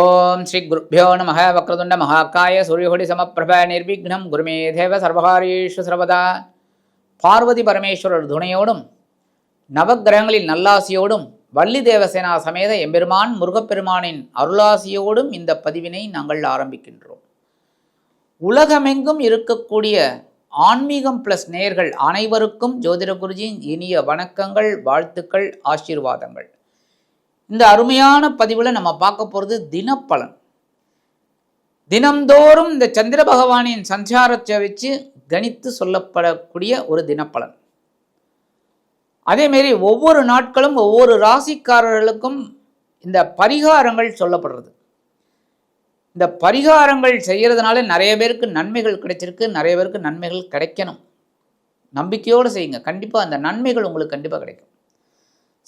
ஓம் ஸ்ரீ குருப்யோ நம வக்ரதுண்ட மகாகாய சூரியகோடி சமப்பிரப நிர்விக்னம் குருமே தேவ சர்வகாரீஷு சர்வதா. பார்வதி பரமேஸ்வரர் துணையோடும் நவக்கிரகங்களின் நல்லாசியோடும் வள்ளி தேவசேனா சமேத எம்பெருமான் முருகப்பெருமானின் அருளாசியோடும் இந்த பதிவினை நாங்கள் ஆரம்பிக்கின்றோம். உலகமெங்கும் இருக்கக்கூடிய ஆன்மீகம் பிளஸ் நேயர்கள் அனைவருக்கும் ஜோதிட குருஜியின் இனிய வணக்கங்கள், வாழ்த்துக்கள், ஆசீர்வாதங்கள். இந்த அருமையான பதிவில் நம்ம பார்க்க போகிறது தினப்பலன். தினம்தோறும் இந்த சந்திர பகவானின் சஞ்சாரத்தை வச்சு கணித்து சொல்லப்படக்கூடிய ஒரு தினப்பலன். அதேமாரி ஒவ்வொரு நாட்களும் ஒவ்வொரு ராசிக்காரர்களுக்கும் இந்த பரிகாரங்கள் சொல்லப்படுறது. இந்த பரிகாரங்கள் செய்கிறதுனால நிறைய பேருக்கு நன்மைகள் கிடைச்சிருக்கு, நிறைய பேருக்கு நன்மைகள் கிடைக்கணும். நம்பிக்கையோடு செய்யுங்க, கண்டிப்பாக அந்த நன்மைகள் உங்களுக்கு கண்டிப்பாக கிடைக்கும்.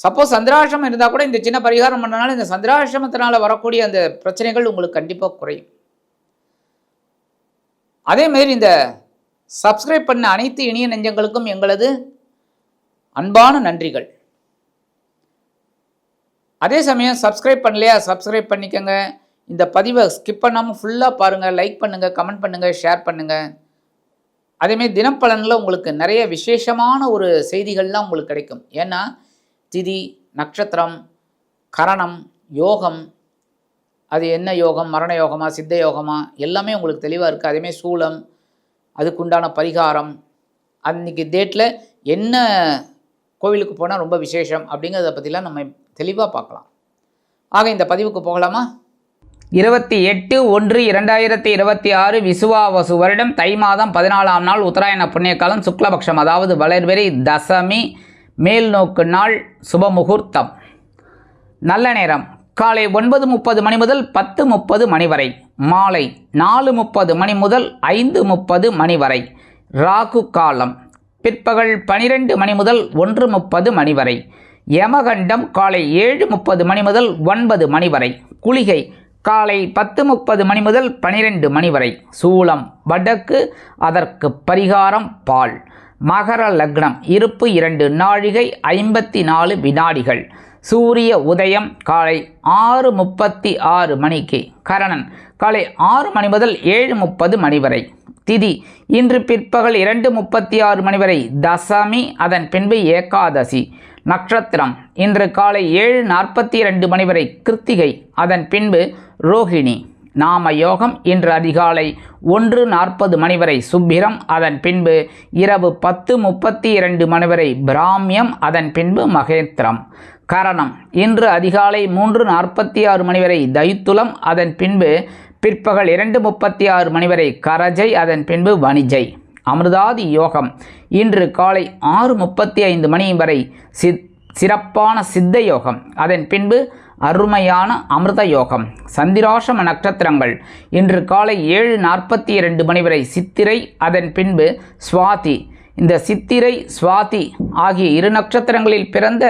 சப்போஸ் சந்திராசிரமம் இருந்தால் கூட இந்த சின்ன பரிகாரம் பண்ணனால இந்த சந்திராசிரமத்தினால் வரக்கூடிய அந்த பிரச்சனைகள் உங்களுக்கு கண்டிப்பாக குறையும். அதேமாரி இந்த சப்ஸ்கிரைப் பண்ண அனைத்து இனிய நெஞ்சங்களுக்கும் எங்களது அன்பான நன்றிகள். அதே சமயம் சப்ஸ்கிரைப் பண்ணலையா, சப்ஸ்கிரைப் பண்ணிக்கோங்க. இந்த பதிவை ஸ்கிப் பண்ணாமல் ஃபுல்லாக பாருங்கள், லைக் பண்ணுங்கள், கமெண்ட் பண்ணுங்கள், ஷேர் பண்ணுங்கள். அதேமாரி தினப்பலனில் உங்களுக்கு நிறைய விசேஷமான ஒரு செய்திகள்லாம் உங்களுக்கு கிடைக்கும். ஏன்னா திதி, நட்சத்திரம், கரணம், யோகம், அது என்ன யோகம், மரண யோகமா, சித்த யோகமா, எல்லாமே உங்களுக்கு தெளிவாக இருக்குது. அதேமாதிரி சூலம், அதுக்குண்டான பரிகாரம், அன்றைக்கி டேட்டில் என்ன கோவிலுக்கு போனால் ரொம்ப விசேஷம் அப்படிங்கிறத பற்றிலாம் நம்ம தெளிவாக பார்க்கலாம். ஆக இந்த பதிவுக்கு போகலாமா? 28/1/2026 விசுவாவசு வருடம் தை மாதம் 14ஆம் நாள், உத்தராயண புண்ணியகாலம், சுக்லபக்ஷம், அதாவது வளர்வெறி தசமி, மேல் நோக்கு நாள், சுபமுகூர்த்தம். நல்ல நேரம் காலை 9:30 மணி முதல் 10:30 மணி வரை, மாலை 4:30 மணி முதல் 5:30 மணி வரை. ராகு காலம் பிற்பகல் 12 மணி முதல் 1:30 மணி வரை. யமகண்டம் காலை 7:30 மணி முதல் 9 மணி வரை. குளிகை காலை 10:30 மணி முதல் 12 மணி வரை. சூலம் வடக்கு, அதற்கு பரிகாரம் பால். மகர லக்னம், இருப்பு 2 நாழிகை 54 வினாடிகள். சூரிய உதயம் காலை 6:36 மணிக்கு. கரணன் காலை 6 மணி முதல் 7:30 மணி வரை. திதி இன்று பிற்பகல் 2:36 மணி வரை தசமி, அதன் பின்பு ஏகாதசி. நட்சத்திரம் இன்று காலை 7:42 மணி வரை கிருத்திகை, அதன் பின்பு ரோஹிணி. நாம யோகம் இன்று அதிகாலை 1:40 மணி வரை சுப்பிரம், அதன் பின்பு இரவு 10:32 மணி வரை பிராமியம், அதன் பின்பு மகேந்திரம். கரணம் இன்று அதிகாலை 3:46 மணி வரை தைத்துலம், அதன் பின்பு பிற்பகல் 2:36 மணி வரை கரஜை, அதன் பின்பு வணிஜை. அமிர்தாதி யோகம் இன்று காலை 6:35 மணி வரை சிறப்பான சித்த யோகம், அதன் பின்பு அருமையான அமிர்த யோகம். சந்திராசிரம நட்சத்திரங்கள் இன்று காலை 7:42 மணி வரை சித்திரை, அதன் பின்பு சுவாதி. இந்த சித்திரை, சுவாதி ஆகிய 2 நட்சத்திரங்களில் பிறந்த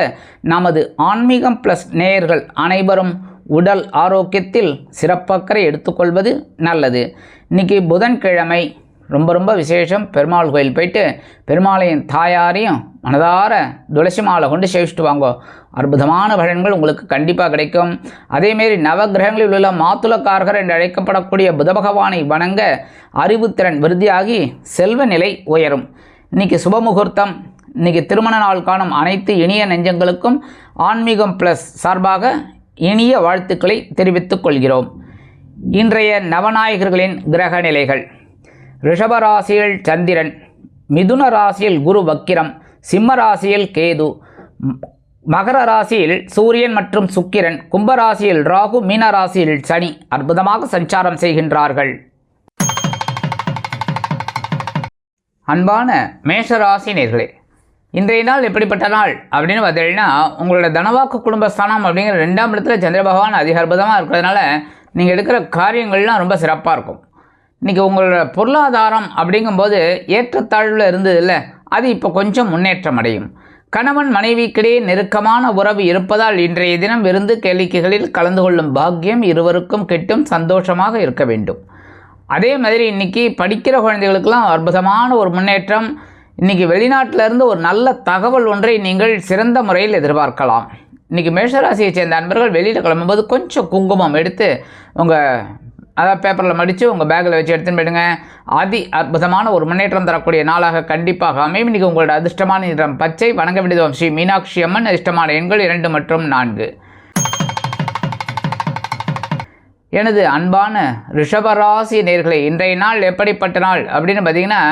நமது ஆன்மீகம் பிளஸ் நேயர்கள் அனைவரும் உடல் ஆரோக்கியத்தில் சிறப்பக்கறை எடுத்துக்கொள்வது நல்லது. இன்றைக்கி புதன்கிழமை, ரொம்ப விசேஷம். பெருமாள் கோயில் போயிட்டு பெருமாளையும் தாயாரையும் மனதார துளசி மாலை கொண்டு சேவிச்சுட்டு வாங்கோ. அற்புதமான பலன்கள் உங்களுக்கு கண்டிப்பாக கிடைக்கும். அதேமாரி நவகிரகங்களில் உள்ள மாத்துளக்காரகர் என்று அழைக்கப்படக்கூடிய புத பகவானை வணங்க அறிவுத்திறன் விருத்தியாகி செல்வ நிலை உயரும். இன்றைக்கி சுபமுகூர்த்தம். இன்றைக்கி திருமண நாள் காணும் அனைத்து இனிய நெஞ்சங்களுக்கும் ஆன்மீகம் ப்ளஸ் சார்பாக இனிய வாழ்த்துக்களை தெரிவித்துக் கொள்கிறோம். இன்றைய நவநாயகர்களின் கிரக நிலைகள்: ரிஷபராசியில் சந்திரன், மிதுன ராசியில் குரு வக்கிரம், சிம்ம ராசியில் கேது, மகர ராசியில் சூரியன் மற்றும் சுக்கிரன், கும்பராசியில் ராகு, மீன ராசியில் சனி அற்புதமாக சஞ்சாரம் செய்கின்றார்கள். அன்பான மேஷராசி நேயர்களே, இன்றைய நாள் எப்படிப்பட்ட நாள் அப்படின்னு பார்த்தீங்கன்னா, உங்களோட தனவாக்கு குடும்பஸ்தானம் அப்படிங்கிற 2ஆம் இடத்துல சந்திர பகவான் அதிக அற்புதமாக இருக்கிறதுனால நீங்கள் எடுக்கிற காரியங்கள்லாம் ரொம்ப சிறப்பாக இருக்கும். இன்றைக்கி உங்களோட பொருளாதாரம் அப்படிங்கும்போது ஏற்றத்தாழ்வில் இருந்தது இல்லை, அது இப்போ கொஞ்சம் முன்னேற்றம் அடையும். கணவன் மனைவிக்கிடையே நெருக்கமான உறவு இருப்பதால் இன்றைய தினம் விருந்து கேளிக்கைகளில் கலந்து கொள்ளும் பாக்கியம் இருவருக்கும் கிட்டும். சந்தோஷமாக இருக்க வேண்டும். அதே மாதிரி இன்றைக்கி படிக்கிற குழந்தைகளுக்கெல்லாம் அற்புதமான ஒரு முன்னேற்றம். இன்றைக்கி வெளிநாட்டிலிருந்து ஒரு நல்ல தகவல் ஒன்றை நீங்கள் சிறந்த முறையில் எதிர்பார்க்கலாம். இன்றைக்கி மேஷராசியை சேர்ந்த அன்பர்கள் வெளியில் கிளம்பும்போது கொஞ்சம் குங்குமம் எடுத்து அதாவது பேப்பரில் மடித்து உங்கள் பேக்கில் வச்சு எடுத்துன்னு போயிடுங்க. அதி அற்புதமான ஒரு முன்னேற்றம் தரக்கூடிய நாளாக கண்டிப்பாக அமையும். இன்றைக்கி உங்களோட அதிர்ஷ்டமான நிறம் பச்சை. வணங்க வேண்டியது ஸ்ரீ மீனாட்சி அம்மன். அதிர்ஷ்டமான எண்கள் 2 மற்றும் 4. எனது அன்பான ரிஷபராசி நேயர்களே, இன்றைய நாள் எப்படிப்பட்ட நாள் அப்படின்னு பார்த்தீங்கன்னா,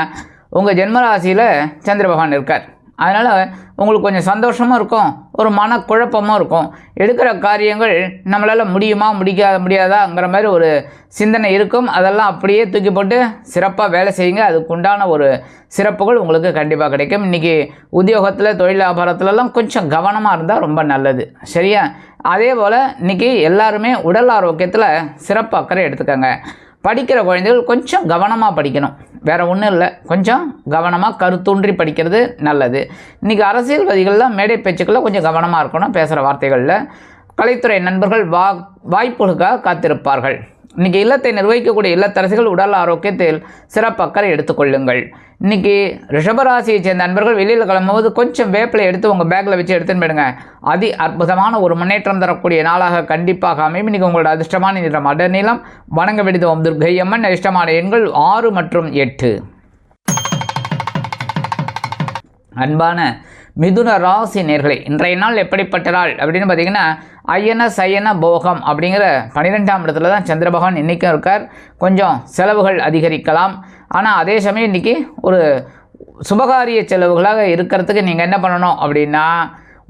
உங்கள் ஜென்மராசியில் சந்திர பகவான் இருக்கார். அதனால் உங்களுக்கு கொஞ்சம் சந்தோஷமும் இருக்கும், ஒரு மனக்குழப்பமும் இருக்கும். எடுக்கிற காரியங்கள் நம்மளால் முடியாதாங்கிற மாதிரி ஒரு சிந்தனை இருக்கும். அதெல்லாம் அப்படியே தூக்கி போட்டு சிறப்பாக வேலை செய்யுங்க. அதுக்கு உண்டான ஒரு சிறப்புகள் உங்களுக்கு கண்டிப்பாக கிடைக்கும். இன்றைக்கி உத்தியோகத்தில், தொழில் வியாபாரத்துலலாம் கொஞ்சம் கவனமாக இருந்தால் ரொம்ப நல்லது. சரியா? அதே போல் இன்றைக்கி எல்லாருமே உடல் ஆரோக்கியத்தில் சிறப்பு அக்கறை எடுத்துக்கோங்க. படிக்கிற குழந்தைகள் கொஞ்சம் கவனமாக படிக்கணும், வேறு ஒன்றும் இல்லை. கொஞ்சம் கவனமாக கருத்தூன்றி படிக்கிறது நல்லது. இன்றைக்கி அரசியல்வாதிகள்லாம் மேடை பேச்சுக்களில் கொஞ்சம் கவனமாக இருக்கணும், பேசுகிற வார்த்தைகளில். கலைத்துறை நண்பர்கள் வாய்ப்புகளுக்காக காத்திருப்பார்கள். இன்றைக்கி இல்லத்தை நிர்வகிக்கக்கூடிய இல்லத்தரசிகள் உடல் ஆரோக்கியத்தில் சிறப்பு அக்கறை எடுத்துக்கொள்ளுங்கள். இன்றைக்கி ரிஷபராசியை சேர்ந்த நண்பர்கள் வெளியில் கிளம்பும்போது கொஞ்சம் வேப்பிலை எடுத்து உங்கள் பேக்கில் வச்சு எடுத்துன்னு போயிடுங்க. அதி அற்புதமான ஒரு முன்னேற்றம் தரக்கூடிய நாளாக கண்டிப்பாக அமையும். இன்றைக்கி உங்களோட அதிர்ஷ்டமான நிறம் அடநீளம். வணங்க வேண்டியது துர்க்கை அம்மன். அதிர்ஷ்டமான எண்கள் 6 மற்றும் 8. அன்பான மிதுன ராசி நேயர்களே, இன்றைய நாள் எப்படிப்பட்ட நாள் அப்படின்னு பார்த்தீங்கன்னா, சயன போகம் அப்படிங்கிற 12ஆம் இடத்துல தான் சந்திர பகவான் இன்றைக்கும் இருக்கார். கொஞ்சம் செலவுகள் அதிகரிக்கலாம். ஆனால் அதே சமயம் இன்றைக்கி ஒரு சுபகாரிய செலவுகளாக இருக்கிறதுக்கு நீங்கள் என்ன பண்ணணும் அப்படின்னா,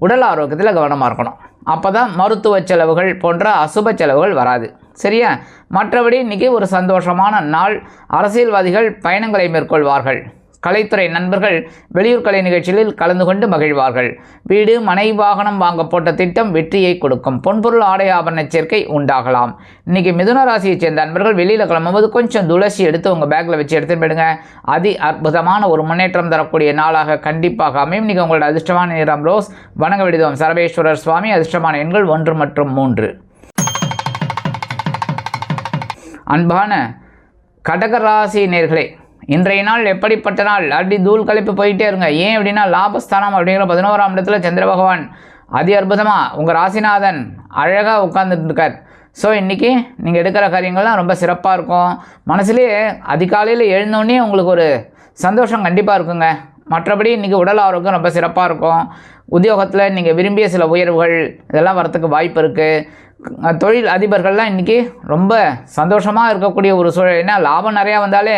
உடல் ஆரோக்கியத்தில் கவனமாக இருக்கணும். அப்போ தான் மருத்துவ செலவுகள் போன்ற அசுப செலவுகள் வராது. சரியா? மற்றபடி இன்றைக்கி ஒரு சந்தோஷமான நாள். அரசியல்வாதிகள் பயணங்களை மேற்கொள்வார்கள். கலைத்துறை நண்பர்கள் வெளியூர் கலை நிகழ்ச்சிகளில் கலந்து கொண்டு மகிழ்வார்கள். வீடு, மனை, வாகனம் வாங்க போட்ட திட்டம் வெற்றியை கொடுக்கும். பொன்பொருள், ஆடை ஆபரண சேர்க்கை உண்டாகலாம். இன்றைக்கி மிதுன ராசியைச் சேர்ந்த நண்பர்கள் வெளியில் கிளம்பும்போது கொஞ்சம் துளசி எடுத்து உங்கள் பேக்கில் வச்சு எடுத்துன்னு போயிடுங்க. அதி அற்புதமான ஒரு முன்னேற்றம் தரக்கூடிய நாளாக கண்டிப்பாக அமையும். இன்றைக்கி உங்களோட அதிர்ஷ்டமான நிறம் ரோஸ். வணங்க வேண்டியது சரபேஸ்வரர் சுவாமி. அதிர்ஷ்டமான எண்கள் 1 மற்றும் 3. அன்பான கடகராசி நேயர்களே, இன்றைய நாள் எப்படிப்பட்ட நாள் அப்படி தூள் கழிப்பு போயிட்டே இருங்க. ஏன் அப்படின்னா, லாபஸ்தானம் அப்படிங்கிற 11ஆம் இடத்துல சந்திர பகவான் அதி அற்புதமாக உங்கள் ராசிநாதன் அழகாக உட்கார்ந்துட்டு இருக்கார். ஸோ இன்றைக்கி நீங்கள் எடுக்கிற காரியங்கள்லாம் ரொம்ப சிறப்பாக இருக்கும். மனசுலேயே அதிகாலையில் எழுந்தோடனே உங்களுக்கு ஒரு சந்தோஷம் கண்டிப்பாக இருக்குங்க. மற்றபடி இன்றைக்கி உடல் ஆரோக்கியம் ரொம்ப சிறப்பாக இருக்கும். உத்தியோகத்தில் நீங்கள் விரும்பிய சில உயர்வுகள் இதெல்லாம் வரத்துக்கு வாய்ப்பு இருக்குது. தொழில் அதிபர்கள்லாம் இன்றைக்கி ரொம்ப சந்தோஷமாக இருக்கக்கூடிய ஒரு சூழல். ஏன்னா லாபம் நிறையா வந்தாலே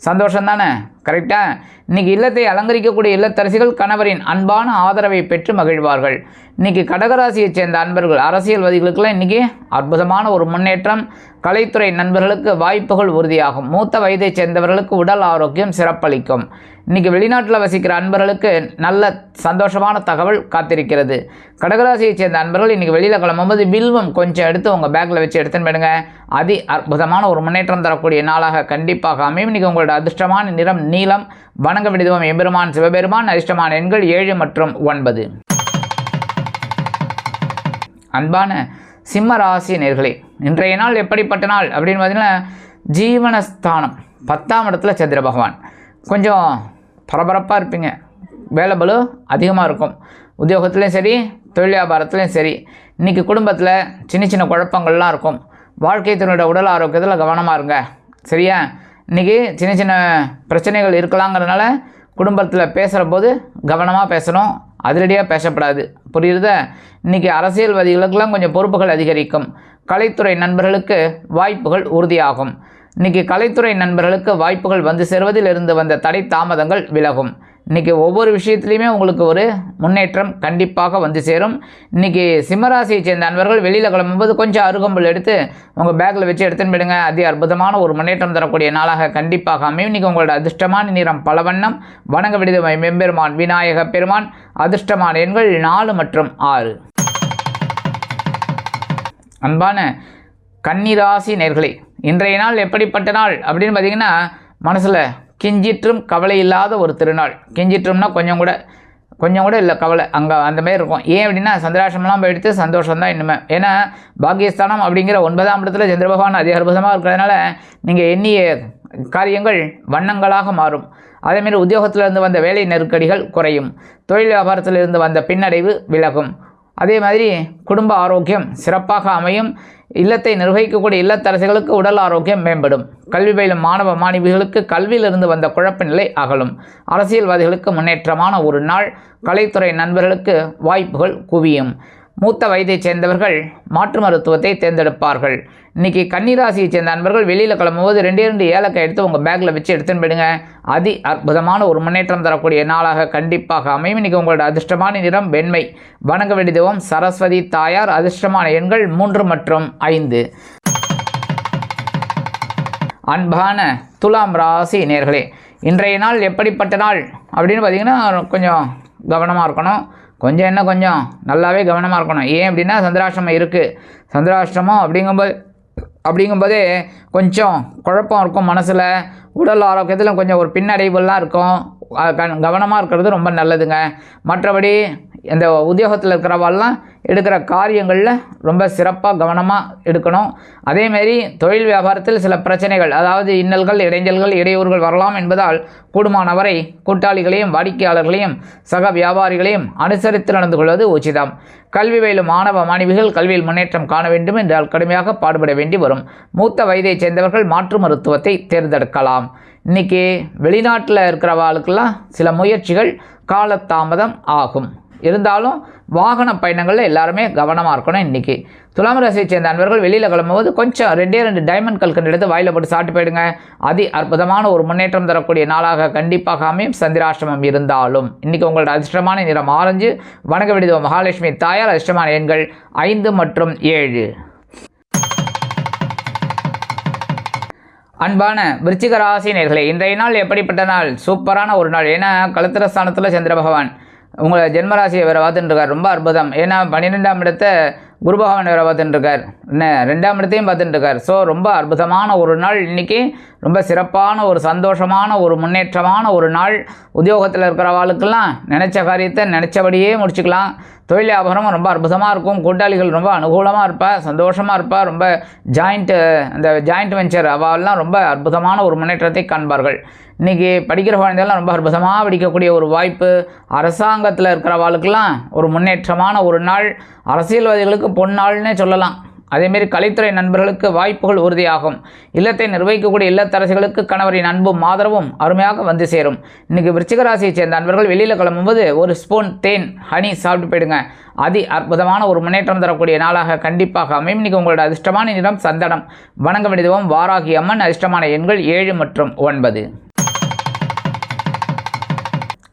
சந்தோஷம் தானே, கரெக்டாக? இன்றைக்கி இல்லத்தை அலங்கரிக்கக்கூடிய இல்லத்தரசிகள் கணவரின் அன்பான ஆதரவை பெற்று மகிழ்வார்கள். இன்றைக்கி கடகராசியைச் சேர்ந்த அன்பர்கள் அரசியல்வாதிகளுக்கெல்லாம் இன்றைக்கி அற்புதமான ஒரு முன்னேற்றம். கலைத்துறை நண்பர்களுக்கு வாய்ப்புகள் உறுதியாகும். மூத்த வயதைச் சேர்ந்தவர்களுக்கு உடல் ஆரோக்கியம் சிறப்பளிக்கும். இன்றைக்கி வெளிநாட்டில் வசிக்கிற அன்பர்களுக்கு நல்ல சந்தோஷமான தகவல் காத்திருக்கிறது. கடகராசியைச் சேர்ந்த அன்பர்கள் இன்றைக்கி வெளியில் கிளம்பும்போது வில்வம் கொஞ்சம் எடுத்து உங்கள் பேக்கில் வச்சு எடுத்துன்னு போயிடுங்க. அதி அற்புதமான ஒரு முன்னேற்றம் தரக்கூடிய நாளாக கண்டிப்பாக அமையும். இன்றைக்கி உங்களோட அதிர்ஷ்டமான நிறம் நீலம். வணங்க வேண்டியது எம்பெருமான் சிவபெருமான். அதிர்ஷ்டமான எண்கள் 7 மற்றும் 9. அன்பான சிம்ம ராசி நேயர்களே, இன்றைய நாள் எப்படிப்பட்ட நாள் அப்படின்னு பார்த்தீங்கன்னா, ஜீவனஸ்தானம் 10ஆம் இடத்துல சந்திர பகவான். கொஞ்சம் பரபரப்பாக இருப்பீங்க. வேலை பளு அதிகமாக இருக்கும். உத்தியோகத்துலேயும் சரி, தொழில் வியாபாரத்துலேயும் சரி. இன்றைக்கி குடும்பத்தில் சின்ன சின்ன குழப்பங்கள்லாம் இருக்கும். வாழ்க்கை துணையோட உடல் ஆரோக்கியத்தில் கவனமாக இருங்க. சரியா? இன்றைக்கி சின்ன சின்ன பிரச்சனைகள் இருக்கலாங்கிறதுனால குடும்பத்தில் பேசுகிற போது கவனமாக பேசணும், அதிரடியாக பேசப்படாது. புரியுறதா? இன்றைக்கி அரசியல்வாதிகளுக்கெல்லாம் கொஞ்சம் பொறுப்புகள் அதிகரிக்கும். கலைத்துறை நண்பர்களுக்கு வாய்ப்புகள் உறுதியாகும். இன்றைக்கி கலைத்துறை நண்பர்களுக்கு வாய்ப்புகள் வந்து சேர்வதில் இருந்து வந்த தடை தாமதங்கள் விலகும். இன்றைக்கி ஒவ்வொரு விஷயத்துலையுமே உங்களுக்கு ஒரு முன்னேற்றம் கண்டிப்பாக வந்து சேரும். இன்றைக்கி சிம்மராசியை சேர்ந்த நண்பர்கள் வெளியில் கிளம்பும்போது கொஞ்சம் அருகம்புல் எடுத்து உங்கள் பேக்கில் வச்சு எடுத்துன்னு போயிடுங்க. அதி அற்புதமான ஒரு முன்னேற்றம் தரக்கூடிய நாளாக கண்டிப்பாக அமையும். இன்றைக்கி உங்களோட அதிர்ஷ்டமான நிறம் பலவண்ணம். வணங்க வேண்டியது மெம்பெருமான் விநாயக பெருமான். அதிர்ஷ்டமான எண்கள் 4 மற்றும் 6. அன்பான கன்னிராசி நேயர்களே, இன்றைய நாள் எப்படிப்பட்ட நாள் அப்படின்னு பார்த்தீங்கன்னா, மனசில் கிஞ்சிற்றும் கவலை இல்லாத ஒரு திருநாள். கிஞ்சிற்றும்னா கொஞ்சம் கூட இல்லை கவலை, அங்கே அந்த மாதிரி இருக்கும். ஏன் அப்படின்னா, சந்திராஷ்டமெல்லாம் போயிடுத்து சந்தோஷம்தான் இன்னுமே. ஏன்னா பாக்கியஸ்தானம் அப்படிங்கிற 9ஆம் இடத்துல சந்திர பகவான் அதி அற்புதமாக இருக்கிறதுனால நீங்கள் எண்ணிய காரியங்கள் வண்ணங்களாக மாறும். அதேமாரி உத்தியோகத்திலிருந்து வந்த வேலை நெருக்கடிகள் குறையும். தொழில் வியாபாரத்திலிருந்து வந்த பின்னடைவு விலகும். அதே மாதிரி குடும்ப ஆரோக்கியம் சிறப்பாக அமையும். இல்லத்தை நிர்வகிக்கக்கூடிய இல்லத்தரசிகளுக்கு உடல் ஆரோக்கியம் மேம்படும். கல்வி பயிலும் மாணவ மாணவிகளுக்கு கல்வியிலிருந்து வந்த குழப்ப நிலை அகலும். அரசியல்வாதிகளுக்கு முன்னேற்றமான ஒரு நாள். கலைத்துறை நண்பர்களுக்கு வாய்ப்புகள் குவியும். மூத்த வயதைச் சேர்ந்தவர்கள் மாற்று மருத்துவத்தை தேர்ந்தெடுப்பார்கள். இன்றைக்கி கன்னிராசியைச் சேர்ந்த நண்பர்கள் வெளியில் கிளம்பும்போது 2 ஏலக்காய் எடுத்து உங்கள் பேக்கில் வச்சு எடுத்துன்னு போயிடுங்க. அற்புதமான ஒரு முன்னேற்றம் தரக்கூடிய நாளாக கண்டிப்பாக அமையும். இன்றைக்கி உங்களோட அதிர்ஷ்டமான நிறம் வெண்மை. வணங்க வேண்டிய தெய்வம் சரஸ்வதி தாயார். அதிர்ஷ்டமான எண்கள் 3 மற்றும் 5. அன்பான துலாம் ராசி நேயர்களே, இன்றைய நாள் எப்படிப்பட்ட நாள் அப்படின்னு பார்த்தீங்கன்னா கொஞ்சம் கவனமாக இருக்கணும். கொஞ்சம் நல்லாவே கவனமாக இருக்கணும். ஏன் அப்படின்னா சந்திராஷ்டமம் இருக்குது. சந்திராஷ்டமம் அப்படிங்கும்போதே கொஞ்சம் குழப்பம் இருக்கும் மனசில். உடல் ஆரோக்கியத்தில் கொஞ்சம் ஒரு பின்னடைவுலாம் இருக்கும். கவனமாக இருக்கிறது ரொம்ப நல்லதுங்க. மற்றபடி இந்த உத்தியோகத்தில் இருக்கிறவாள்லாம் எடுக்கிற காரியங்களில் ரொம்ப சிறப்பாக கவனமாக எடுக்கணும். அதேமாரி தொழில் வியாபாரத்தில் சில பிரச்சனைகள், அதாவது இன்னல்கள், இடைஞ்சல்கள், இடையூறுகள் வரலாம் என்பதால் கூடுமானவரை கூட்டாளிகளையும் வாடிக்கையாளர்களையும் சக வியாபாரிகளையும் அனுசரித்து நடந்து கொள்வது உச்சிதம். கல்வி பயிலும் மாணவ மாணவிகள் கல்வியில் முன்னேற்றம் காண வேண்டும் என்றால் கடுமையாக பாடுபட வேண்டி வரும். மூத்த வயதைச் சேர்ந்தவர்கள் மாற்று மருத்துவத்தை தேர்ந்தெடுக்கலாம். இன்றைக்கி வெளிநாட்டில் இருக்கிறவாளுக்கெல்லாம் சில முயற்சிகள் காலதாமதம் ஆகும். இருந்தாலும் வாகன பயணங்களில் எல்லாருமே கவனமாக இருக்கணும். இன்றைக்கி துலாம் ராசியை சேர்ந்த நண்பர்கள் வெளியில் கிளம்பும்போது கொஞ்சம் 2 டைமண்ட் கல்கண்டு எடுத்து வாயில் போட்டு சாப்பிட்டு போயிடுங்க. அற்புதமான ஒரு முன்னேற்றம் தரக்கூடிய நாளாக கண்டிப்பாக அமையும். சந்திராஷ்டமம் இருந்தாலும் இன்றைக்கி உங்களோட அதிர்ஷ்டமான நிறம் ஆரஞ்சு. வணங்க வேண்டிய மகாலட்சுமி தாயார். அதிர்ஷ்டமான எண்கள் 5 மற்றும் 7. அன்பான விருச்சிக ராசி நேயர்களே, இன்றைய நாள் எப்படிப்பட்ட நாள்? சூப்பரான ஒரு நாள். ஏன்னா களத்திர ஸ்தானத்தில் சந்திர பகவான் உங்களை ஜென்மராசியை வேறு பார்த்துட்டுருக்கார். ரொம்ப அற்புதம். ஏன்னா 12ஆம் இடத்தை குரு பகவான் வேறு பார்த்துட்டுருக்கார். 2ஆம் இடத்தையும் பார்த்துட்டுருக்கார். ஸோ ரொம்ப அற்புதமான ஒரு நாள். இன்றைக்கி ரொம்ப சிறப்பான ஒரு சந்தோஷமான ஒரு முன்னேற்றமான ஒரு நாள். உத்தியோகத்தில் இருக்கிறவாளுக்கெல்லாம் நினச்ச காரியத்தை நினச்சபடியே முடிச்சுக்கலாம். தொழில் வியாபாரம் ரொம்ப அற்புதமாக இருக்கும். கூட்டாளிகள் ரொம்ப அனுகூலமாக இருப்பா, சந்தோஷமாக இருப்பா. ரொம்ப அந்த ஜாயிண்ட் வெஞ்சர் அவெல்லாம் ரொம்ப அற்புதமான ஒரு முன்னேற்றத்தை காண்பார்கள். இன்றைக்கி படிக்கிற குழந்தைகள்லாம் ரொம்ப அற்புதமாக படிக்கக்கூடிய ஒரு வாய்ப்பு. அரசாங்கத்தில் இருக்கிறவாளுக்கெல்லாம் ஒரு முன்னேற்றமான ஒரு நாள். அரசியல்வாதிகளுக்கு பொன்னாள்னே சொல்லலாம். அதேமாரி கலைத்துறை நண்பர்களுக்கு வாய்ப்புகள் உறுதியாகும். இல்லத்தை நிர்வகிக்கக்கூடிய இல்லத்தரசிகளுக்கு கணவரின் அன்பும் ஆதரவும் அருமையாக வந்து சேரும். இன்றைக்கி விருச்சிக ராசியை சேர்ந்த நண்பர்கள் வெளியில் கிளம்பும்போது 1 ஸ்பூன் தேன் ஹனி சாப்பிட்டு போயிடுங்க. அற்புதமான ஒரு முன்னேற்றம் தரக்கூடிய நாளாக கண்டிப்பாக அமையும். இன்றைக்கி உங்களோட அதிர்ஷ்டமான நிறம் சந்தனம். வணங்க வேண்டிய தெய்வம் வாராகி அம்மன். அதிர்ஷ்டமான எண்கள் 7 மற்றும் 9.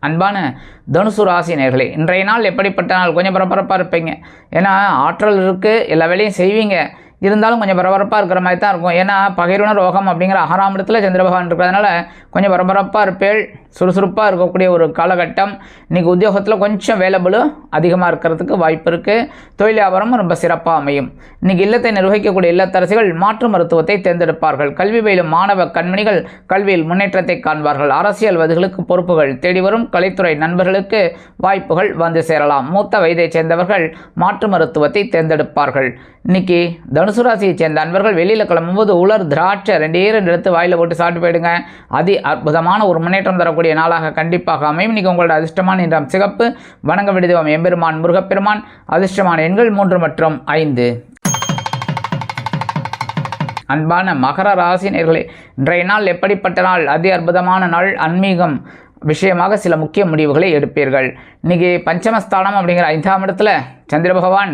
அன்பான தனுசு ராசி நேயர்களே, இன்றைய நாள் எப்படிப்பட்ட நாள்? கொஞ்சம் பரபரப்பாக இருப்பீங்க. ஏன்னா ஆற்றல் இருக்குது, எல்லா வேலையும் செய்வீங்க. இருந்தாலும் கொஞ்சம் பரபரப்பாக இருக்கிற மாதிரி தான் இருக்கும். ஏன்னா பகைருண ரோகம் அப்படிங்கிற 6ஆம் இடத்துல சந்திர பகவான் இருக்கிறதுனால கொஞ்சம் பரபரப்பாக இருப்பேள். சுறுசுறுப்பாக இருக்கக்கூடிய ஒரு காலகட்டம். இன்றைக்கி உத்தியோகத்தில் கொஞ்சம் வேலைபளு அதிகமாக இருக்கிறதுக்கு வாய்ப்பு இருக்குது. தொழில் வியாபாரமும் ரொம்ப சிறப்பாக அமையும். இன்றைக்கி இல்லத்தை நிர்வகிக்கக்கூடிய இல்லத்தரசிகள் மாற்று மருத்துவத்தை தேர்ந்தெடுப்பார்கள். கல்வி பயிலும் மாணவ கண்மணிகள் கல்வியில் முன்னேற்றத்தை காண்பார்கள். அரசியல்வாதிகளுக்கு பொறுப்புகள் தேடி வரும். கலைத்துறை நண்பர்களுக்கு வாய்ப்புகள் வந்து சேரலாம். மூத்த வயதைச் சேர்ந்தவர்கள் மாற்று மருத்துவத்தை தேர்ந்தெடுப்பார்கள். இன்றைக்கி தனுசு ராசியை சேர்ந்த அன்பர்கள் வெளியில் கிளம்பும்போது உலர் திராட்சை 2 எடுத்து வாயில் போட்டு சாப்பிட்டு போயிடுங்க. அற்புதமான ஒரு முன்னேற்றம் தரக்கூடிய நாளாக கண்டிப்பாக அமையும். இன்றைக்கி உங்களோட அதிர்ஷ்டமான நிறம் சிகப்பு. வணங்க வேண்டிய தெய்வம் எம்பெருமான் முருகப்பெருமான். அதிர்ஷ்டமான எண்கள் 3 மற்றும் 5. அன்பான மகர ராசி நேயர்களே, இன்றைய நாள் எப்படிப்பட்ட நாள்? அற்புதமான நாள். ஆன்மீகம் விஷயமாக சில முக்கிய முடிவுகளை எடுப்பீர்கள். இன்றைக்கி பஞ்சமஸ்தானம் அப்படிங்கிற 5ஆம் இடத்துல சந்திர பகவான்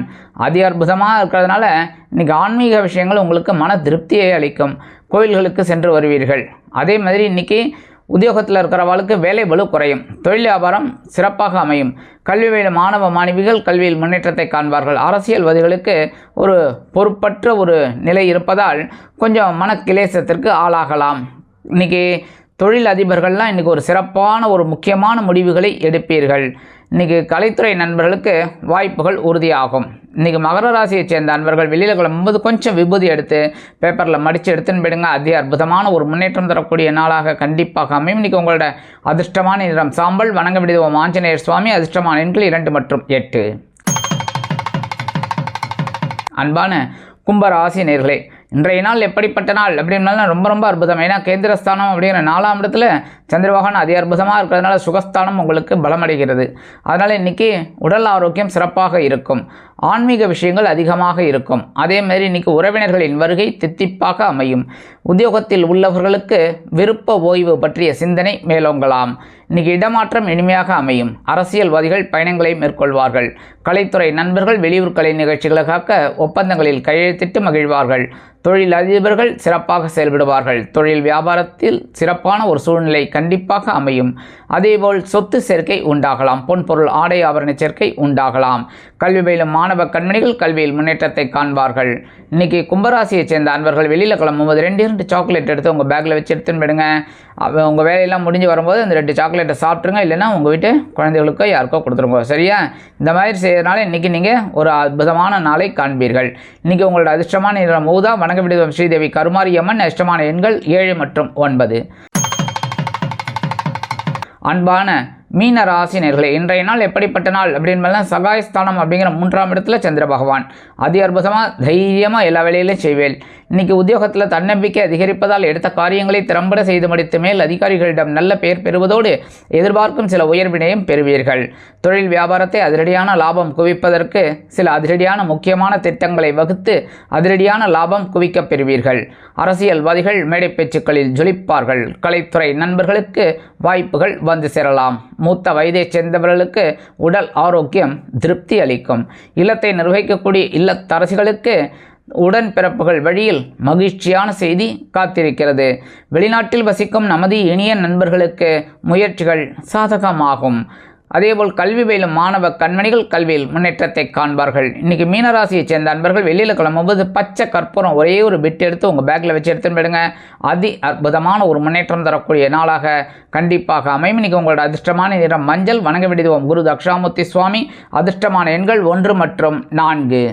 அற்புதமாக இருக்கிறதுனால இன்றைக்கி ஆன்மீக விஷயங்கள் உங்களுக்கு மன திருப்தியை அளிக்கும். கோயில்களுக்கு சென்று வருவீர்கள். அதே மாதிரி இன்றைக்கி உத்தியோகத்தில் இருக்கிறவாளுக்கு வேலை பளு குறையும். தொழில் வியாபாரம் சிறப்பாக அமையும். கல்வி பயிலும் மாணவ மாணவிகள் கல்வியில் முன்னேற்றத்தை காண்பார்கள். அரசியல்வாதிகளுக்கு ஒரு பொறுப்பற்ற ஒரு நிலை இருப்பதால் கொஞ்சம் மனக்கிலேசத்திற்கு ஆளாகலாம். இன்றைக்கி தொழில் அதிபர்கள்லாம் இன்றைக்கி ஒரு சிறப்பான ஒரு முக்கியமான முடிவுகளை எடுப்பீர்கள். இன்றைக்கி கலைத்துறை நண்பர்களுக்கு வாய்ப்புகள் உறுதியாகும். இன்றைக்கி மகர ராசியைச் சேர்ந்த நண்பர்கள் வெளியில் கிளம்பும்போது கொஞ்சம் விபூதி எடுத்து பேப்பரில் மடித்து எடுத்துன்னு போயிடுங்க. அற்புதமான ஒரு முன்னேற்றம் தரக்கூடிய நாளாக கண்டிப்பாக அமையும். இன்றைக்கி உங்களோட அதிர்ஷ்டமான நிறம் சாம்பல். வணங்க வேண்டிய ஆஞ்சநேயர் சுவாமி. அதிர்ஷ்டமான எண்கள் 2 மற்றும் 8. அன்பான கும்பராசி நேயர்களே, இன்றைய நாள் எப்படிப்பட்ட நாள் அப்படின்னாலும் ரொம்ப ரொம்ப அற்புதம். ஏன்னா கேந்திரஸ்தானம் அப்படிங்கிற 4ஆம் இடத்துல சந்திர பகவான் அதி அற்புதமாக இருக்கிறதுனால சுகஸ்தானம் உங்களுக்கு பலமடைகிறது. அதனால் இன்றைக்கி உடல் ஆரோக்கியம் சிறப்பாக இருக்கும். ஆன்மீக விஷயங்கள் அதிகமாக இருக்கும். அதேமாதிரி இன்றைக்கி உறவினர்களின் வருகை தித்திப்பாக அமையும். உத்தியோகத்தில் உள்ளவர்களுக்கு விருப்ப ஓய்வு பற்றிய சிந்தனை மேலோங்கலாம். இன்றைக்கி இடமாற்றம் இனிமையாக அமையும். அரசியல்வாதிகள் பயணங்களை மேற்கொள்வார்கள். கலைத்துறை நண்பர்கள் வெளியூர் கலை நிகழ்ச்சிகளுக்காக ஒப்பந்தங்களில் கையெழுத்திட்டு மகிழ்வார்கள். தொழில் அதிபர்கள் சிறப்பாக செயல்படுவார்கள். தொழில் வியாபாரத்தில் சிறப்பான ஒரு சூழ்நிலை கண்டிப்பாக அமையும். அதேபோல் சொத்து சேர்க்கை உண்டாகலாம். பொன்பொருள் ஆடை ஆபரண சேர்க்கை உண்டாகலாம். கல்வி பயிலும் மாணவ கண்மணிகள் கல்வியில் முன்னேற்றத்தை காண்பார்கள். இன்றைக்கி கும்பராசியைச் சேர்ந்த அன்பர்கள் வெளியில் கிளம்பும்போது 2 சாக்லேட் எடுத்து உங்கள் பேக்கில் வச்சு எடுத்துன்னு போயிடுங்க. உங்கள் வேலையெல்லாம் முடிஞ்சு வரும்போது அந்த 2 சாக்லேட்டை சாப்பிட்ருங்க. இல்லைன்னா உங்கள் வீட்டு குழந்தைகளுக்கோ யாருக்கோ கொடுத்துருங்க. சரியா? இந்த மாதிரி செய்யறதுனால இன்றைக்கி நீங்கள் ஒரு அற்புதமான நாளை காண்பீர்கள். இன்றைக்கி உங்களோட அதிர்ஷ்டமான நிறம் ஊதா. வணங்க விடுதம் ஸ்ரீதேவி கருமாரியம்மன். அதிர்ஷ்டமான எண்கள் 7 மற்றும் 9. அன்பான மீன ராசி நேயர்களே, இன்றைய நாள் எப்படிப்பட்ட நாள் அப்படின்னு சகாயஸ்தானம் அப்படிங்கிற 3ஆம் இடத்துல சந்திர பகவான் அதி அற்புதமாக தைரியமாக எல்லா வேலையிலையும் செய்வேன். இன்றைக்கி உத்தியோகத்தில் தன்னம்பிக்கை அதிகரிப்பதால் எடுத்த காரியங்களை திறம்பட செய்து முடித்த மேல் அதிகாரிகளிடம் நல்ல பெயர் பெறுவதோடு எதிர்பார்க்கும் சில உயர்வினையும் பெறுவீர்கள். தொழில் வியாபாரத்தை அதிரடியான லாபம் குவிப்பதற்கு சில அதிரடியான முக்கியமான திட்டங்களை வகுத்து அதிரடியான லாபம் குவிக்க பெறுவீர்கள். அரசியல்வாதிகள் மேடை பேச்சுக்களில் ஜொலிப்பார்கள். கலைத்துறை நண்பர்களுக்கு வாய்ப்புகள் வந்து சேரலாம். மூத்த வயதைச் சேர்ந்தவர்களுக்கு உடல் ஆரோக்கியம் திருப்தி அளிக்கும். இல்லத்தை நிர்வகிக்கக்கூடிய இல்லத்தரசிகளுக்கு உடன்பிறப்புகள் வழியில் மகிழ்ச்சியான செய்தி காத்திருக்கிறது. வெளிநாட்டில் வசிக்கும் நமது இனிய நண்பர்களுக்கு முயற்சிகள் சாதகமாகும். அதேபோல் கல்வி பயிலும் மாணவ கண்மணிகள் கல்வியில் முன்னேற்றத்தை காண்பார்கள். இன்றைக்கி மீனராசியைச் சேர்ந்த அன்பர்கள் வெளியில் கிளம்பும்போது பச்சை கற்பூரம் ஒரே ஒரு பிட் எடுத்து உங்கள் பேக்கில் வச்சு எடுத்துன்னு போயிடுங்க. அதி அற்புதமான ஒரு முன்னேற்றம் தரக்கூடிய நாளாக கண்டிப்பாக அமையும். இன்றைக்கி உங்களோட அதிர்ஷ்டமான நிறம் மஞ்சள். வணங்க விடுவோம் குரு தக்ஷாமூர்த்தி சுவாமி. அதிர்ஷ்டமான எண்கள் 1 மற்றும் 4.